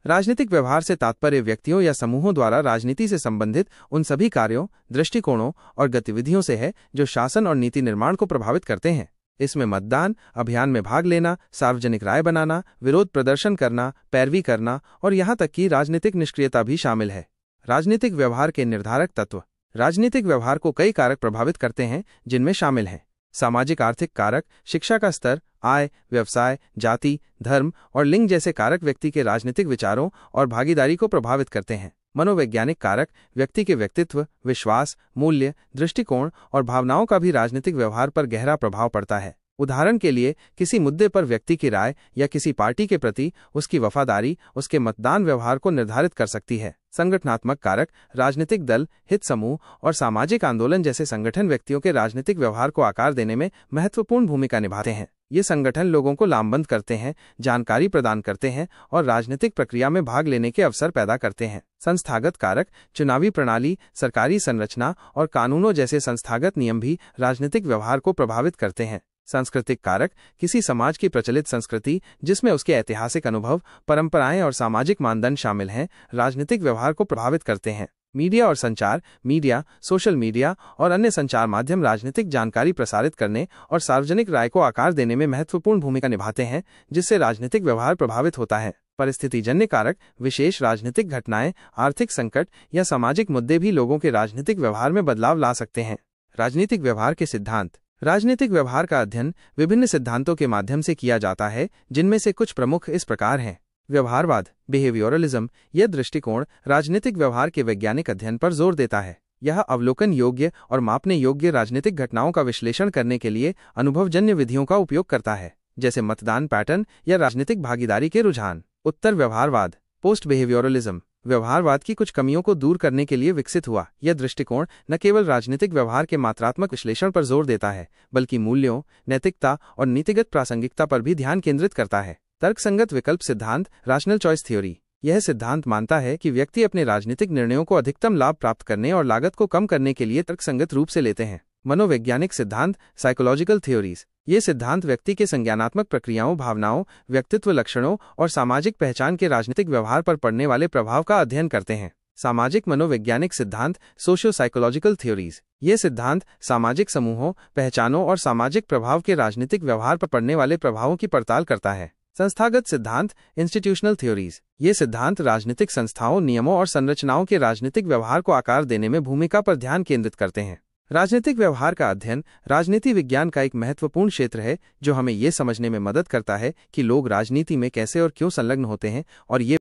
राजनीतिक व्यवहार से तात्पर्य व्यक्तियों या समूहों द्वारा राजनीति से संबंधित उन सभी कार्यों, दृष्टिकोणों और गतिविधियों से है जो शासन और नीति निर्माण को प्रभावित करते हैं। इसमें मतदान, अभियान में भाग लेना, सार्वजनिक राय बनाना, विरोध प्रदर्शन करना, पैरवी करना और यहाँ तक कि राजनीतिक निष्क्रियता भी शामिल है। राजनीतिक व्यवहार के निर्धारक तत्व। राजनीतिक व्यवहार को कई कारक प्रभावित करते हैं, जिनमें शामिल हैं सामाजिक आर्थिक कारक, शिक्षा का स्तर, आय, व्यवसाय, जाति, धर्म और लिंग जैसे कारक व्यक्ति के राजनीतिक विचारों और भागीदारी को प्रभावित करते हैं। मनोवैज्ञानिक कारक, व्यक्ति के व्यक्तित्व, विश्वास, मूल्य, दृष्टिकोण और भावनाओं का भी राजनीतिक व्यवहार पर गहरा प्रभाव पड़ता है। उदाहरण के लिए, किसी मुद्दे पर व्यक्ति की राय या किसी पार्टी के प्रति उसकी वफादारी उसके मतदान व्यवहार को निर्धारित कर सकती है। संगठनात्मक कारक, राजनीतिक दल, हित समूह और सामाजिक आंदोलन जैसे संगठन व्यक्तियों के राजनीतिक व्यवहार को आकार देने में महत्वपूर्ण भूमिका निभाते हैं। ये संगठन लोगों को लामबंद करते हैं, जानकारी प्रदान करते हैं और राजनीतिक प्रक्रिया में भाग लेने के अवसर पैदा करते हैं। संस्थागत कारक, चुनावी प्रणाली, सरकारी संरचना और कानूनों जैसे संस्थागत नियम भी राजनीतिक व्यवहार को प्रभावित करते हैं। सांस्कृतिक कारक, किसी समाज की प्रचलित संस्कृति जिसमें उसके ऐतिहासिक अनुभव, परंपराएं और सामाजिक मानदंड शामिल हैं, राजनीतिक व्यवहार को प्रभावित करते हैं। मीडिया और संचार, मीडिया, सोशल मीडिया और अन्य संचार माध्यम राजनीतिक जानकारी प्रसारित करने और सार्वजनिक राय को आकार देने में महत्वपूर्ण भूमिका निभाते हैं, जिससे राजनीतिक व्यवहार प्रभावित होता है। परिस्थितिजन्य कारक, विशेष राजनीतिक घटनाएं, आर्थिक संकट या सामाजिक मुद्दे भी लोगों के राजनीतिक व्यवहार में बदलाव ला सकते हैं। राजनीतिक व्यवहार के सिद्धांत। राजनीतिक व्यवहार का अध्ययन विभिन्न सिद्धांतों के माध्यम से किया जाता है, जिनमें से कुछ प्रमुख इस प्रकार हैं। व्यवहारवाद, बिहेवियरलिज्म। यह दृष्टिकोण राजनीतिक व्यवहार के वैज्ञानिक अध्ययन पर जोर देता है। यह अवलोकन योग्य और मापने योग्य राजनीतिक घटनाओं का विश्लेषण करने के लिए अनुभवजन्य विधियों का उपयोग करता है, जैसे मतदान पैटर्न या राजनीतिक भागीदारी के रुझान। उत्तर व्यवहारवाद, पोस्ट बिहेवियरलिज्म, व्यवहारवाद की कुछ कमियों को दूर करने के लिए विकसित हुआ। यह दृष्टिकोण न केवल राजनीतिक व्यवहार के मात्रात्मक विश्लेषण पर जोर देता है, बल्कि मूल्यों, नैतिकता और नीतिगत प्रासंगिकता पर भी ध्यान केंद्रित करता है। तर्कसंगत विकल्प सिद्धांत, रैशनल चॉइस थ्योरी। यह सिद्धांत मानता है कि व्यक्ति अपने राजनीतिक निर्णयों को अधिकतम लाभ प्राप्त करने और लागत को कम करने के लिए तर्कसंगत रूप से लेते हैं। मनोवैज्ञानिक सिद्धांत, साइकोलॉजिकल थ्योरीज। ये सिद्धांत व्यक्ति के संज्ञानात्मक प्रक्रियाओं, भावनाओं, व्यक्तित्व लक्षणों और सामाजिक पहचान के राजनीतिक व्यवहार पर पड़ने वाले प्रभाव का अध्ययन करते हैं। सामाजिक मनोवैज्ञानिक सिद्धांत, सोशियो साइकोलॉजिकल थ्योरीज। ये सिद्धांत सामाजिक समूहों, पहचानों और सामाजिक प्रभाव के राजनीतिक व्यवहार पर पड़ने वाले प्रभावों की पड़ताल करता है। संस्थागत सिद्धांत, इंस्टीट्यूशनल थ्योरीज। ये सिद्धांत राजनीतिक संस्थाओं, नियमों और संरचनाओं के राजनीतिक व्यवहार को आकार देने में भूमिका पर ध्यान केंद्रित करते हैं। राजनीतिक व्यवहार का अध्ययन राजनीति विज्ञान का एक महत्वपूर्ण क्षेत्र है, जो हमें ये समझने में मदद करता है कि लोग राजनीति में कैसे और क्यों संलग्न होते हैं और ये